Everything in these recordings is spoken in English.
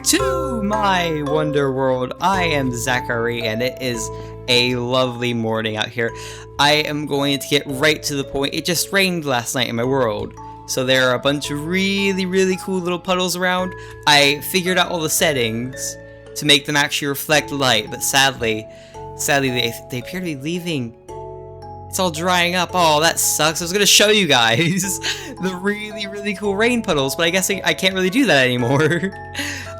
to my wonder world. I am Zachary, and it is a lovely morning out here. I am going to get right to the point. It just rained last night in my world, so there are a bunch of really cool little puddles around. I figured out all the settings to make them actually reflect light, but sadly they appear to be leaving. It's all drying up. Oh, that sucks. I was gonna show you guys the really cool rain puddles, but I guess I can't really do that anymore.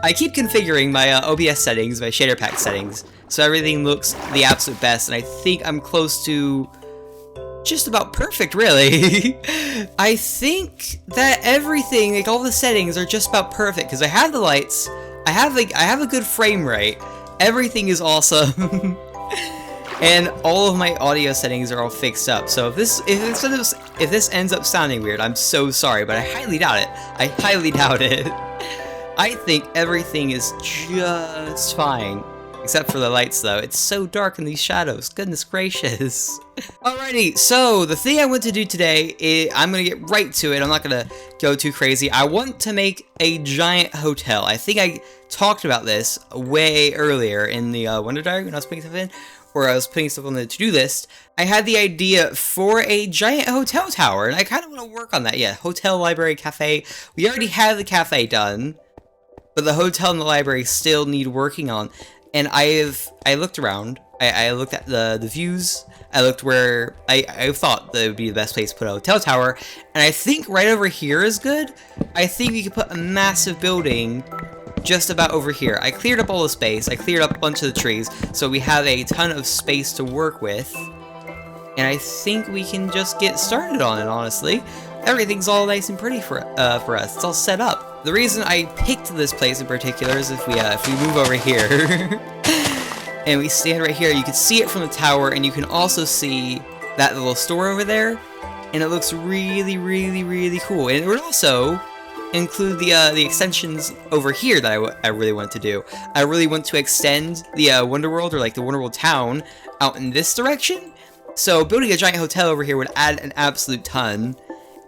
I keep configuring my OBS settings, my shader pack settings, so everything looks the absolute best, and I think I'm close to just about perfect, really. I think that everything, like all the settings, are just about perfect, because I have the lights, I have a good frame rate, everything is awesome. And all of my audio settings are all fixed up, so if this ends up sounding weird, I'm so sorry, but I highly doubt it. I highly doubt it. I think everything is just fine. Except for the lights, though. It's so dark in these shadows. Goodness gracious. Alrighty, so the thing I want to do today is, I'm going to get right to it. I'm not going to go too crazy. I want to make a giant hotel. I think I talked about this way earlier in the Wonder Diary when I was putting stuff in, or I was putting stuff on the to-do list. I had the idea for a giant hotel tower, and I kind of want to work on that. Yeah, hotel, library, cafe. We already have the cafe done, but the hotel and the library still need working on. And I looked around, I looked at the views, I looked where I thought that would be the best place to put a hotel tower, and I think right over here is good. I think we could put a massive building just about over here. I cleared up all the space, I cleared up a bunch of the trees, so we have a ton of space to work with, and I think we can just get started on it, honestly. Everything's all nice and pretty for us, it's all set up. The reason I picked this place in particular is if we move over here, and we stand right here, you can see it from the tower, and you can also see that little store over there, and it looks really cool. And it would also include the extensions over here that I really want to do. I really want to extend the Wonder World, or like the Wonder World town, out in this direction. So building a giant hotel over here would add an absolute ton.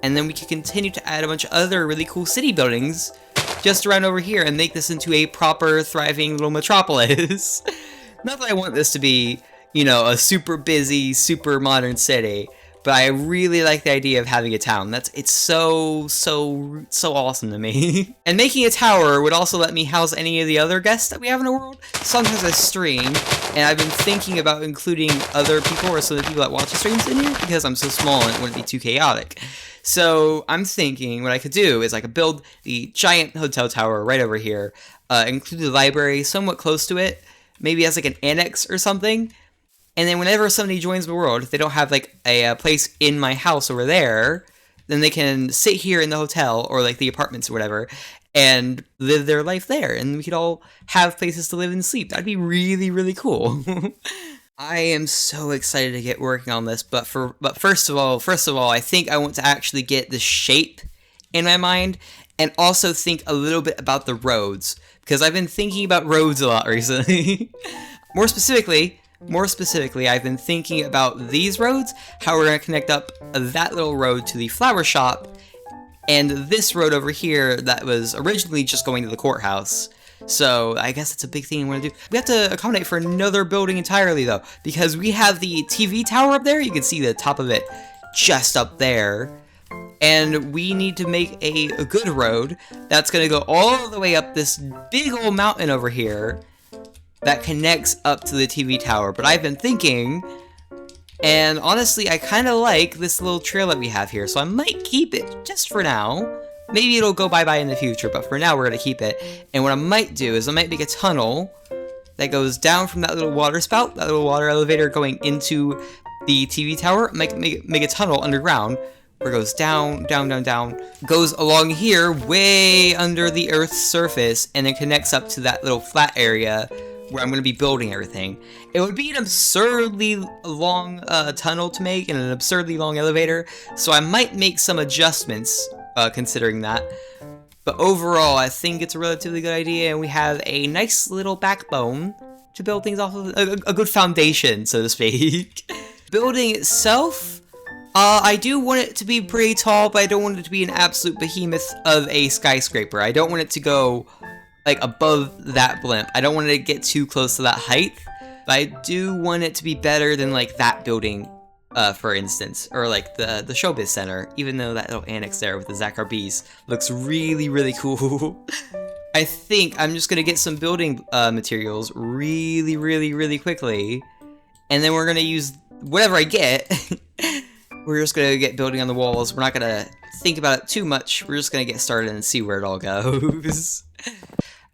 And then we can continue to add a bunch of other really cool city buildings just around over here and make this into a proper, thriving little metropolis. Not that I want this to be, you know, a super busy, super modern city, but I really like the idea of having a town. It's so awesome to me. And making a tower would also let me house any of the other guests that we have in the world. Sometimes I stream, and I've been thinking about including other people or some of the people that watch the streams in here because I'm so small and it wouldn't be too chaotic. So I'm thinking what I could do is I could build the giant hotel tower right over here, include the library somewhat close to it, maybe as like an annex or something, and then whenever somebody joins the world, if they don't have like a place in my house over there, then they can sit here in the hotel or like the apartments or whatever and live their life there, and we could all have places to live and sleep. That'd be really cool. I am so excited to get working on this, but first of all, I think I want to actually get the shape in my mind, and also think a little bit about the roads, because I've been thinking about roads a lot recently. More specifically, I've been thinking about these roads, how we're going to connect up that little road to the flower shop, and this road over here that was originally just going to the courthouse. So I guess that's a big thing we want to do. We have to accommodate for another building entirely, though, because we have the TV tower up there. You can see the top of it just up there. And we need to make a good road that's going to go all the way up this big old mountain over here that connects up to the TV tower. But I've been thinking, and honestly, I kind of like this little trail that we have here, so I might keep it just for now. Maybe it'll go bye-bye in the future, but for now we're going to keep it. And what I might do is I might make a tunnel that goes down from that little water spout, that little water elevator going into the TV tower. Make a tunnel underground where it goes down, goes along here way under the Earth's surface, and then connects up to that little flat area where I'm going to be building everything. It would be an absurdly long tunnel to make and an absurdly long elevator, so I might make some adjustments considering that. But overall, I think it's a relatively good idea, and we have a nice little backbone to build things off of, a good foundation, so to speak. Building itself, I do want it to be pretty tall, but I don't want it to be an absolute behemoth of a skyscraper. I don't want it to go like above that blimp. I don't want it to get too close to that height, but I do want it to be better than like that building, for instance, or like the Showbiz Center, even though that little annex there with the ZachRBs looks really, really cool. I think I'm just gonna get some building materials really, really, really quickly, and then we're gonna use whatever I get. We're just gonna get building on the walls. We're not gonna think about it too much. We're just gonna get started and see where it all goes.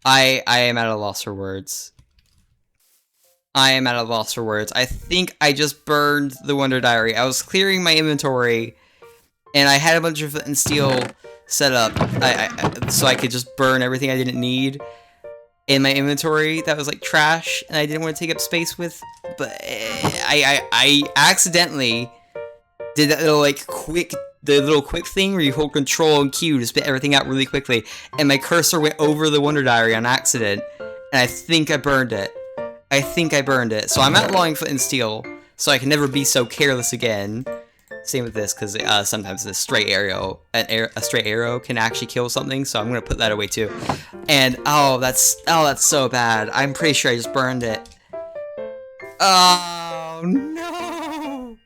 I am at a loss for words. I am at a loss for words. I think I just burned the Wonder Diary. I was clearing my inventory, and I had a bunch of flint and steel set up so I could just burn everything I didn't need in my inventory that was like trash and I didn't want to take up space with. But I accidentally did that little like quick thing where you hold Control and Q to spit everything out really quickly, and my cursor went over the Wonder Diary on accident, and I think I burned it. I think I burned it. So I'm outlawing flint and steel, so I can never be so careless again. Same with this, because sometimes a straight arrow can actually kill something, so I'm gonna put that away too. And oh, that's so bad. I'm pretty sure I just burned it. Oh no!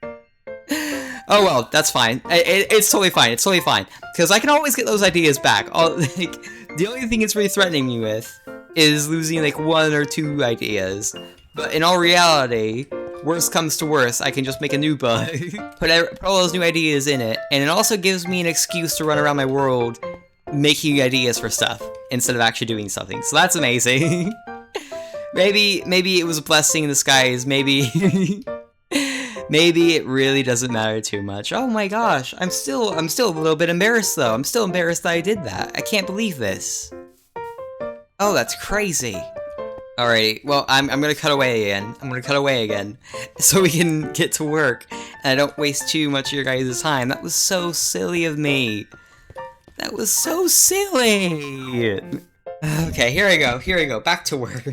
Oh well, that's fine. It's totally fine. It's totally fine, because I can always get those ideas back. The only thing it's really threatening me with is losing like 1 or 2 ideas. But in all reality, worst comes to worst, I can just make a new bug, put all those new ideas in it, and it also gives me an excuse to run around my world making ideas for stuff instead of actually doing something. So that's amazing. Maybe it was a blessing in disguise. Maybe maybe it really doesn't matter too much. Oh my gosh, I'm still a little bit embarrassed though. I'm still embarrassed that I did that. I can't believe this. Oh, that's crazy. Alrighty, well, I'm gonna cut away again. I'm gonna cut away again, so we can get to work, and I don't waste too much of your guys' time. That was so silly of me. That was so silly! Okay, here I go, back to work.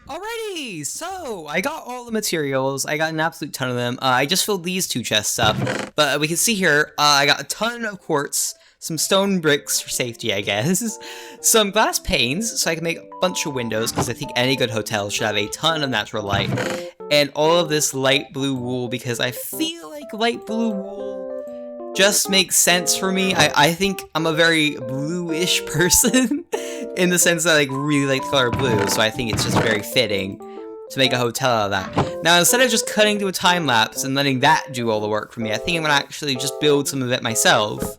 Alrighty, so I got all the materials. I got an absolute ton of them. I just filled these 2 chests up, but we can see here, I got a ton of quartz, some stone bricks for safety, I guess, some glass panes so I can make a bunch of windows, because I think any good hotel should have a ton of natural light, and all of this light blue wool, because I feel like light blue wool just makes sense for me. I think I'm a very bluish person, in the sense that I really like the color blue, so I think it's just very fitting to make a hotel out of that. Now, instead of just cutting to a time-lapse and letting that do all the work for me, I think I'm gonna actually just build some of it myself,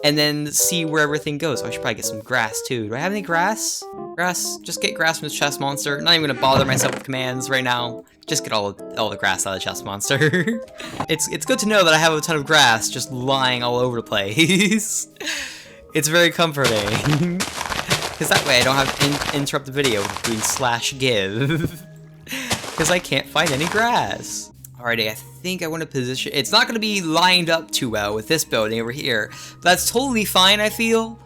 and then see where everything goes. Oh, I should probably get some grass too. Do I have any grass? Grass? Just get grass from the chest monster. Not even gonna bother myself with commands right now. Just get all the grass out of the chest monster. It's good to know that I have a ton of grass just lying all over the place. It's very comforting. Because that way I don't have to interrupt the video with doing /give. Because I can't find any grass. Alrighty, I think I want to position... It's not going to be lined up too well with this building over here. But that's totally fine, I feel.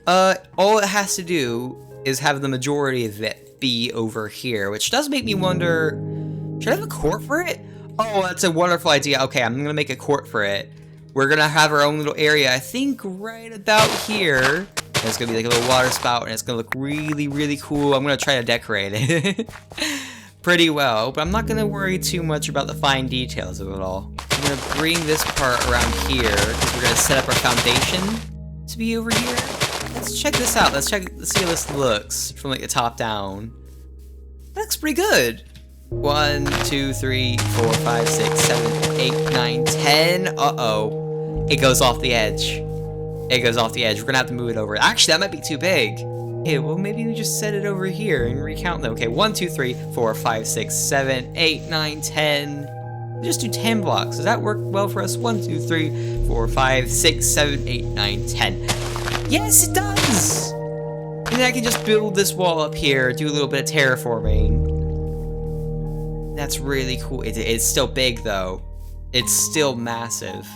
All it has to do is have the majority of it be over here. Which does make me wonder... Should I have a court for it? Oh, that's a wonderful idea. Okay, I'm going to make a court for it. We're going to have our own little area, I think right about here. And it's going to be like a little water spout, and it's going to look really, really cool. I'm going to try to decorate it. Pretty well, but I'm not going to worry too much about the fine details of it all. I'm going to bring this part around here, because we're going to set up our foundation to be over here. Let's check this out. Let's see how this looks from like the top down. That looks pretty good. 1, 2, 3, 4, 5, 6, 7, 8, 9, 10. Uh-oh. It goes off the edge. It goes off the edge. We're going to have to move it over. Actually, that might be too big. Okay, well, maybe we just set it over here and recount them. Okay, 1, 2, 3, 4, 5, 6, 7, 8, 9, 10. Just do 10 blocks. Does that work well for us? 1, 2, 3, 4, 5, 6, 7, 8, 9, 10. Yes, it does! And then I can just build this wall up here, do a little bit of terraforming. That's really cool. It's still big, though. It's still massive.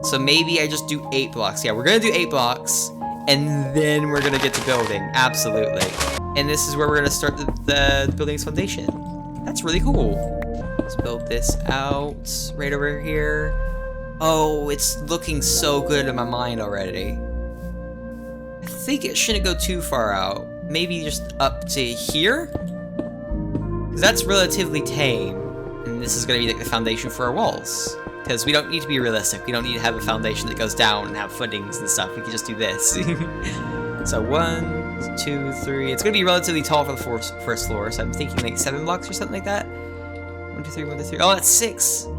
So maybe I just do 8 blocks. Yeah, we're gonna do 8 blocks. And then we're gonna get to building, absolutely. And this is where we're gonna start the building's foundation. That's really cool. Let's build this out right over here. Oh, it's looking so good in my mind already. I think it shouldn't go too far out. Maybe just up to here? Because that's relatively tame. And this is going to be like the foundation for our walls. Because we don't need to be realistic. We don't need to have a foundation that goes down and have footings and stuff. We can just do this. So 1, 2, 3. It's going to be relatively tall for the first floor. So I'm thinking like 7 blocks or something like that. 1, 2, 3, 1, 2, 3. Oh, that's 6. You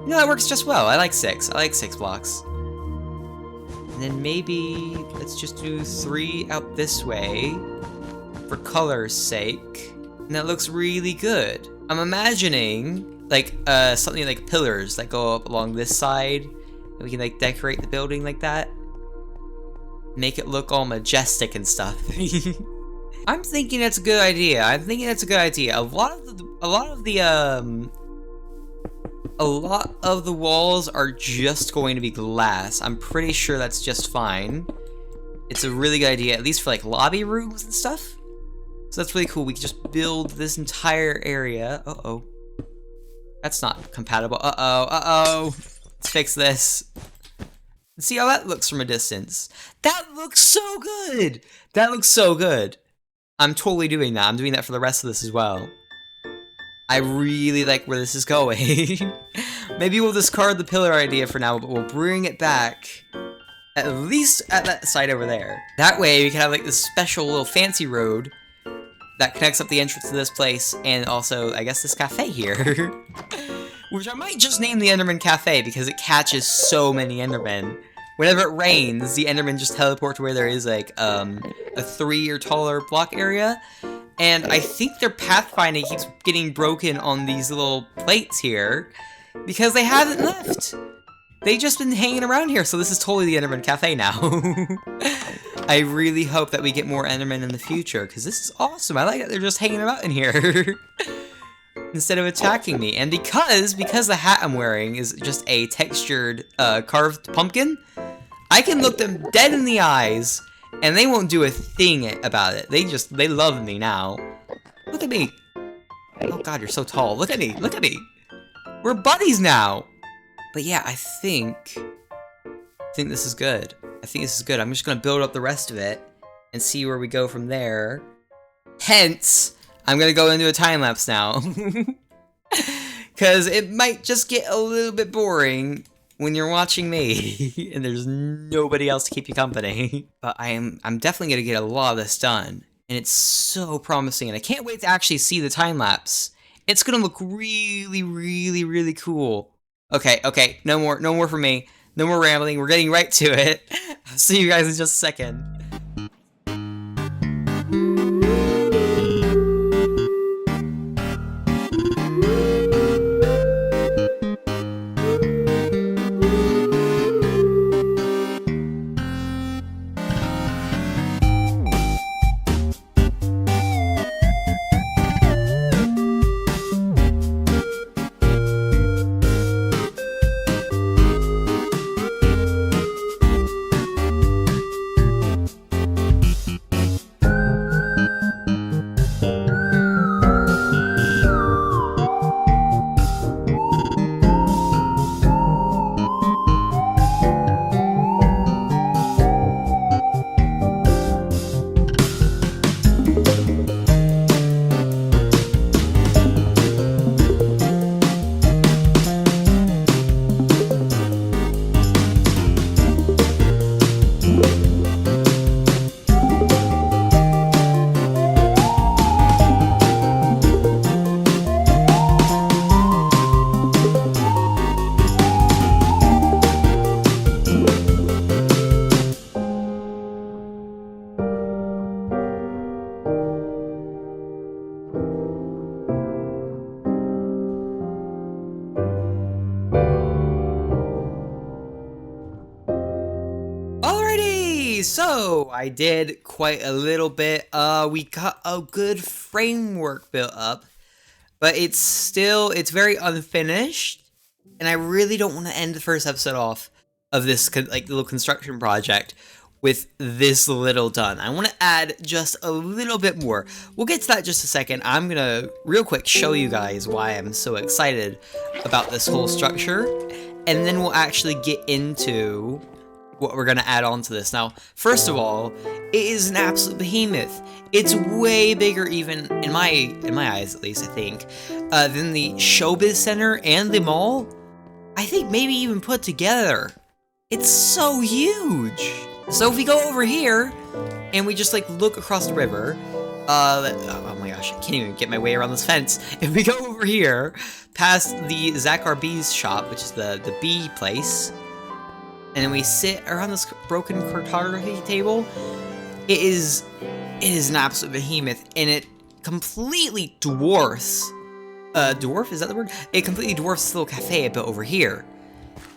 know, that works just well. I like 6. I like 6 blocks. And then maybe let's just do 3 out this way for color's sake. And that looks really good. I'm imagining like something like pillars that go up along this side, and we can like decorate the building like that, make it look all majestic and stuff. I'm thinking that's a good idea. A lot of the walls are just going to be glass. I'm pretty sure that's just fine. It's a really good idea, at least for like lobby rooms and stuff. So that's really cool. We can just build this entire area. Uh-oh. That's not compatible. Uh-oh. Let's fix this. See how that looks from a distance. That looks so good. I'm totally doing that. I'm doing that for the rest of this as well. I really like where this is going. Maybe we'll discard the pillar idea for now, but we'll bring it back at least at that side over there. That way we can have like this special little fancy road that connects up the entrance to this place, and also, I guess, this cafe here. Which I might just name the Enderman Cafe, because it catches so many Endermen. Whenever it rains, the Endermen just teleport to where there is, like, a 3 or taller block area. And I think their pathfinding keeps getting broken on these little plates here, because they haven't left. They've just been hanging around here, so this is totally the Enderman Cafe now. I really hope that we get more Endermen in the future, because this is awesome. I like that they're just hanging about in here instead of attacking me. And because the hat I'm wearing is just a textured, carved pumpkin, I can look them dead in the eyes, and they won't do a thing about it. They love me now. Look at me. Oh god, you're so tall. Look at me. We're buddies now. But yeah, I think this is good. I'm just gonna build up the rest of it and see where we go from there. Hence, I'm gonna go into a time lapse now. Cause it might just get a little bit boring when you're watching me and there's nobody else to keep you company. But I'm definitely gonna get a lot of this done. And it's so promising, and I can't wait to actually see the time lapse. It's gonna look really, really, really cool. Okay, no more from me. No more rambling, we're getting right to it. I'll see you guys in just a second. So I did quite a little bit. We got a good framework built up, but it's very unfinished, and I really don't want to end the first episode off of this like little construction project with this little done. I want to add just a little bit more. We'll get to that in just a second. I'm gonna real quick show you guys why I'm so excited about this whole structure, and then we'll actually get into what we're gonna add on to this. Now, first of all, it is an absolute behemoth. It's way bigger, even in my eyes at least, I think, than the Showbiz Center and the mall. I think maybe even put together. It's so huge. So if we go over here and we just like look across the river, oh my gosh, I can't even get my way around this fence. If we go over here past the Zachar B's shop, which is the bee place, and then we sit around this broken cartography table, it is an absolute behemoth, and it completely dwarfs. Dwarf, is that the word? It completely dwarfs this little cafe I built over here.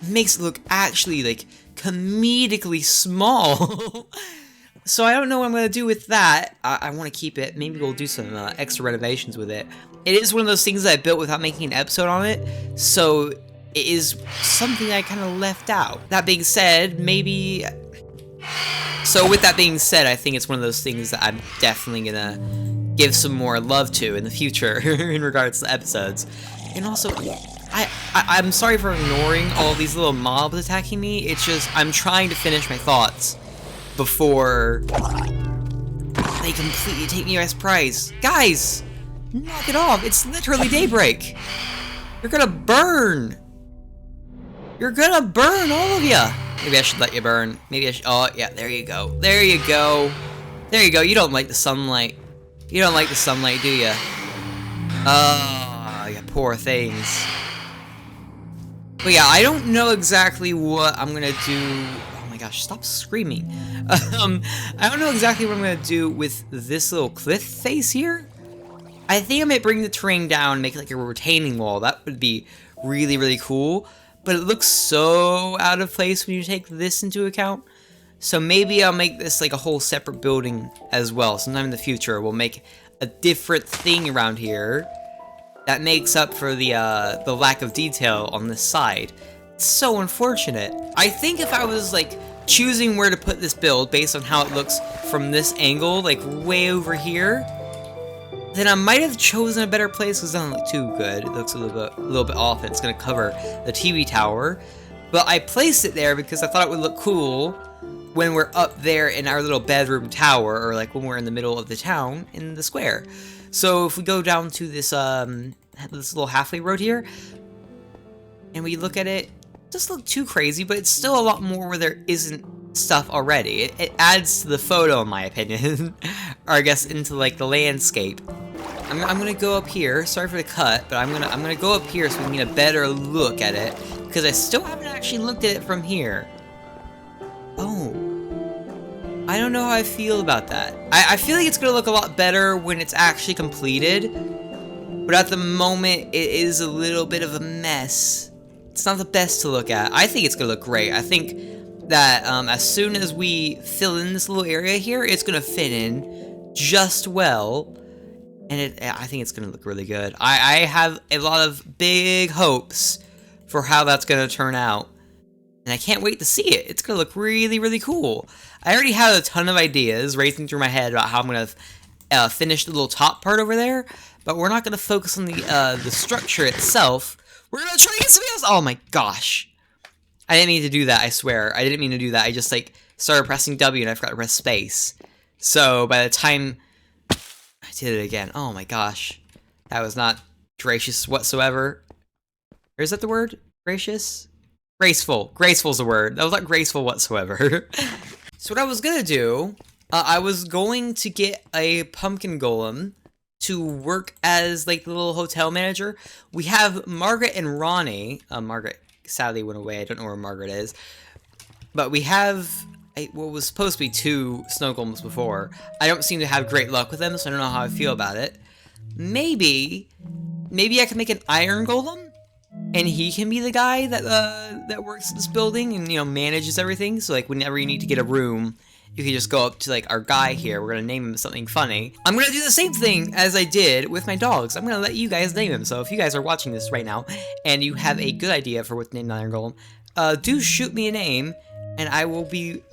It makes it look actually like comedically small. So I don't know what I'm gonna do with that. I want to keep it. Maybe we'll do some extra renovations with it. It is one of those things that I built without making an episode on it, so it is something I kind of left out. That being said, maybe. So with that being said, I think it's one of those things that I'm definitely gonna give some more love to in the future in regards to episodes. And also, I'm sorry for ignoring all these little mobs attacking me. It's just I'm trying to finish my thoughts before they completely take me by surprise. Guys, knock it off. It's literally daybreak. You're gonna burn. You're gonna burn, all of ya. Maybe I should let you burn. Maybe I should. Oh, yeah, there you go. There you go. There you go. You don't like the sunlight. You don't like the sunlight, do you? Oh, you poor things. But yeah, I don't know exactly what I'm gonna do. Oh my gosh, stop screaming. I don't know exactly what I'm gonna do with this little cliff face here. I think I might bring the terrain down and make it like a retaining wall. That would be really, really cool. But it looks so out of place when you take this into account. So maybe I'll make this like a whole separate building as well. Sometime in the future, we'll make a different thing around here that makes up for the lack of detail on this side. It's so unfortunate. I think if I was like choosing where to put this build based on how it looks from this angle, like way over here, then I might have chosen a better place because it doesn't look too good. It looks a little bit off, and it's gonna cover the TV tower. But I placed it there because I thought it would look cool when we're up there in our little bedroom tower, or like when we're in the middle of the town in the square. So if we go down to this this little halfway road here, and we look at it, it doesn't look too crazy, but it's still a lot more where there isn't stuff already. It adds to the photo, in my opinion, or I guess into like the landscape. I'm gonna go up here. Sorry for the cut, but I'm gonna go up here so we can get a better look at it, because I still haven't actually looked at it from here. Oh, I don't know how I feel about that. I feel like it's gonna look a lot better when it's actually completed, but at the moment it is a little bit of a mess. It's not the best to look at. I think it's gonna look great. I think that as soon as we fill in this little area here, it's gonna fit in just well. And I think it's going to look really good. I have a lot of big hopes for how that's going to turn out. And I can't wait to see it. It's going to look really, really cool. I already have a ton of ideas racing through my head about how I'm going to finish the little top part over there. But we're not going to focus on the structure itself. We're going to try to get something else. Oh my gosh. I didn't mean to do that, I swear. I didn't mean to do that. I just like started pressing W and I forgot to press space. So by the time I did it again. Oh my gosh. That was not gracious whatsoever. Or is that the word? Gracious? Graceful. Graceful's the word. That was not graceful whatsoever. So what I was gonna do, I was going to get a pumpkin golem to work as like the little hotel manager. We have Margaret and Ronnie. Margaret sadly went away. I don't know where Margaret is. But we have what was supposed to be 2 snow golems before. I don't seem to have great luck with them, so I don't know how I feel about it. Maybe I can make an iron golem, and he can be the guy that works in this building and, you know, manages everything. So like whenever you need to get a room, you can just go up to like our guy here. We're gonna name him something funny. I'm gonna do the same thing as I did with my dogs. I'm gonna let you guys name him. So if you guys are watching this right now and you have a good idea for what to name the iron golem, do shoot me a name. And I will be,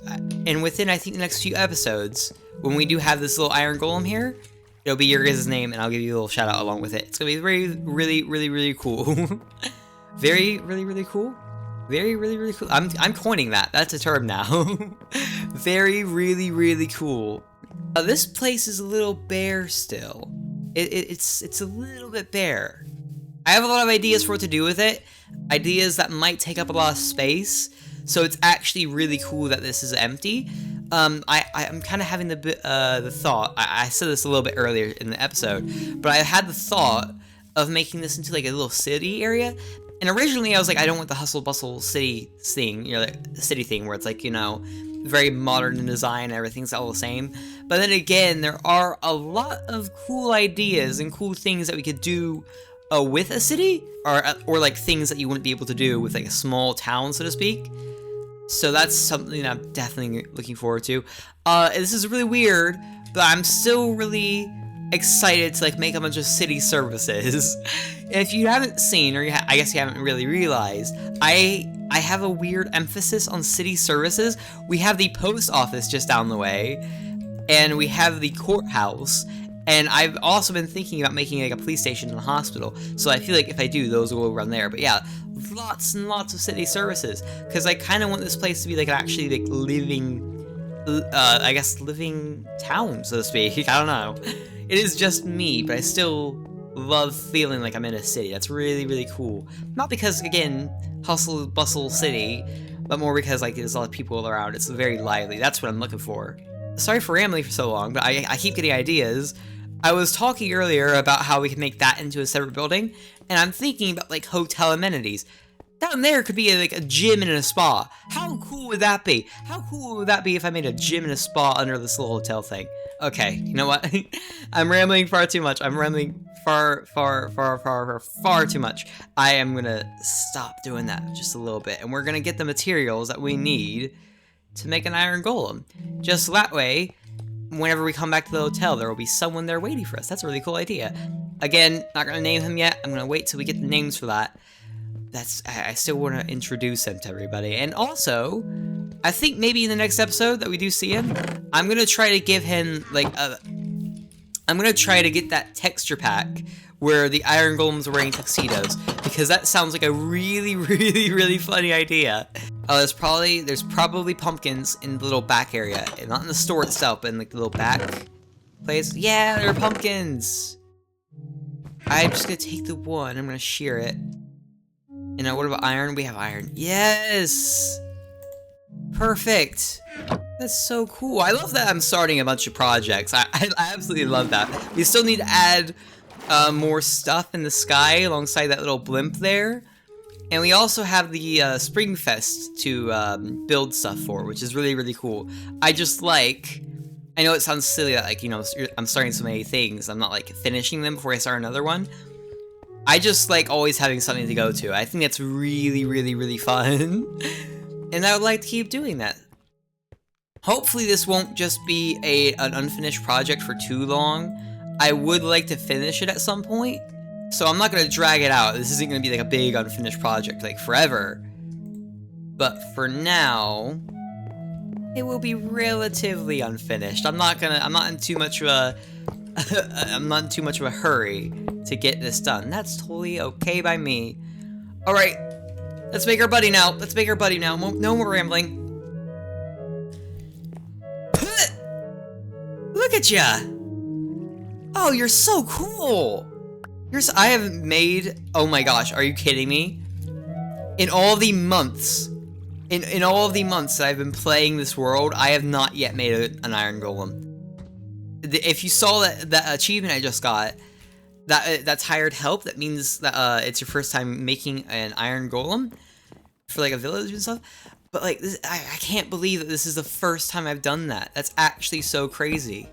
and within, I think, the next few episodes, when we do have this little iron golem here, it'll be your guys' name, and I'll give you a little shout out along with it. It's gonna be very, really, really, really cool. Very, really, really cool. Very, really cool. I'm coining that. That's a term now. Very, really cool. This place is a little bare still. It's a little bit bare. I have a lot of ideas for what to do with it. Ideas that might take up a lot of space. So it's actually really cool that this is empty. I'm kind of having the thought. I said this a little bit earlier in the episode, but I had the thought of making this into like a little city area. And originally I was like, I don't want the hustle bustle city thing, you know, the city thing where it's like, you know, very modern in design, everything's all the same. But then again, there are a lot of cool ideas and cool things that we could do with a city, or like things that you wouldn't be able to do with like a small town, so to speak. So that's something that I'm definitely looking forward to. This is really weird, but I'm still really excited to like make a bunch of city services. If you haven't seen, or I guess you haven't really realized, I have a weird emphasis on city services. We have the post office just down the way, and we have the courthouse, and I've also been thinking about making like a police station and a hospital, so I feel like if I do, those will run there. But yeah, lots and lots of city services, because I kind of want this place to be like actually like living, I guess living town, so to speak. I don't know. It is just me, but I still love feeling like I'm in a city. That's really cool. Not because, again, hustle bustle city, but more because like there's a lot of people around. It's very lively. That's what I'm looking for. Sorry for rambling for so long, but I keep getting ideas. I was talking earlier about how we can make that into a separate building, and I'm thinking about like hotel amenities. Down there could be like a gym and a spa. How cool would that be? How cool would that be if I made a gym and a spa under this little hotel thing? Okay, you know what? I'm rambling far too much. I'm rambling far too much. I am gonna stop doing that just a little bit, and we're gonna get the materials that we need to make an iron golem. Just that way, whenever we come back to the hotel, there will be someone there waiting for us. That's a really cool idea. Again, not gonna name him yet. I'm gonna wait till we get the names for that. I still want to introduce him to everybody. And also, I think maybe in the next episode that we do see him, I'm gonna try to give him like I'm gonna try to get that texture pack where the Iron Golem's wearing tuxedos, because that sounds like a really funny idea. There's probably pumpkins in the little back area, and not in the store itself, but in like the little back place. Yeah, there are pumpkins. I'm just gonna take the one. I'm gonna shear it. You know, what about iron? We have iron. Yes! Perfect! That's so cool. I love that I'm starting a bunch of projects. I absolutely love that. We still need to add more stuff in the sky alongside that little blimp there. And we also have the Spring Fest to build stuff for, which is really cool. I know it sounds silly that, like, you know, I'm starting so many things. I'm not, like, finishing them before I start another one. I just like always having something to go to. I think that's really fun. And I would like to keep doing that. Hopefully this won't just be an unfinished project for too long. I would like to finish it at some point. So I'm not going to drag it out. This isn't going to be like a big unfinished project like forever. But for now, it will be relatively unfinished. I'm not in too much of a I'm not in too much of a hurry to get this done. That's totally okay by me. Alright, let's make our buddy now. No more rambling. Look at ya! Oh, you're so cool! I have made... Oh my gosh, are you kidding me? In all the months... In all of the months that I've been playing this world, I have not yet made an iron golem. If you saw that achievement I just got, that's hired help, that means that it's your first time making an iron golem for like a village and stuff. But like this, I can't believe that this is the first time I've done that. That's actually so crazy.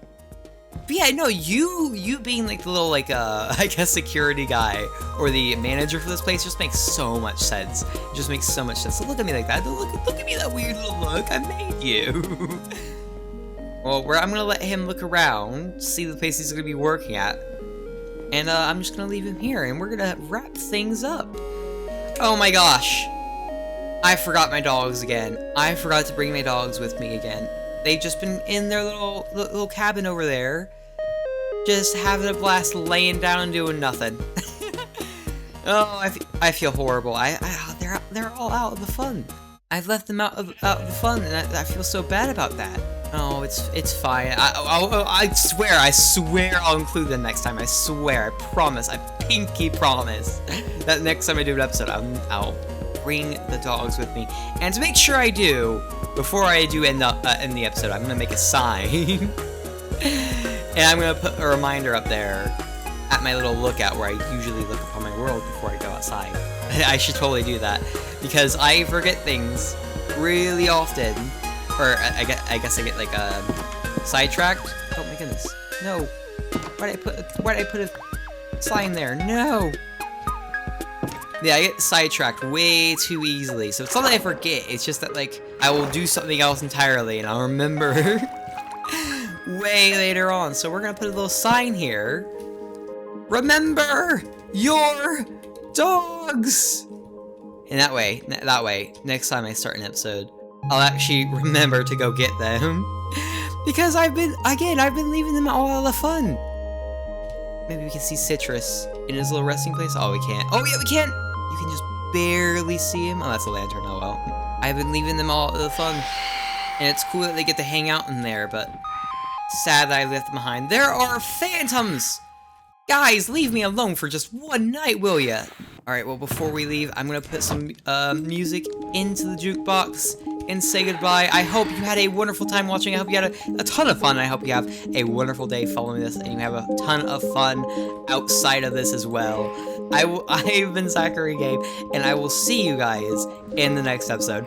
But yeah, no, you being like the little like I guess security guy or the manager for this place just makes so much sense. It just makes so much sense. So look at me like that. Look at me, that weird little look. I made you. Well, I'm gonna let him look around, see the place he's gonna be working at, and I'm just gonna leave him here, and we're gonna wrap things up. Oh my gosh, I forgot my dogs again. I forgot to bring my dogs with me again. They've just been in their little cabin over there, just having a blast, laying down and doing nothing. Oh, I feel horrible. all out of the fun. I've left them out of the fun, and I feel so bad about that. Oh, it's fine. I swear I'll include them next time. I swear, I promise, I pinky promise that next time I do an episode, I'll bring the dogs with me. And to make sure I do, before I do end the episode, I'm gonna make a sign, and I'm gonna put a reminder up there at my little lookout where I usually look upon my world before I go outside. I should totally do that, because I forget things really often, or I guess I get like sidetracked. Oh my goodness, no! Why did I put a sign there? No! Yeah, I get sidetracked way too easily, so it's not that I forget, it's just that like I will do something else entirely and I'll remember way later on. So we're gonna put a little sign here. Remember your dogs! And that way, next time I start an episode, I'll actually remember to go get them. Because I've been leaving them all out of the fun. Maybe we can see Citrus in his little resting place. Oh, we can't. Oh, yeah, we can! You can just barely see him. Oh, that's a lantern. Oh, well. I've been leaving them all out of the fun. And it's cool that they get to hang out in there, but sad that I left them behind. There are phantoms! Guys, leave me alone for just one night, will ya? Alright, well, before we leave, I'm gonna put some music into the jukebox and say goodbye. I hope you had a wonderful time watching. I hope you had a ton of fun. I hope you have a wonderful day following this, and you have a ton of fun outside of this as well. I've been Zachary Gabe, and I will see you guys in the next episode.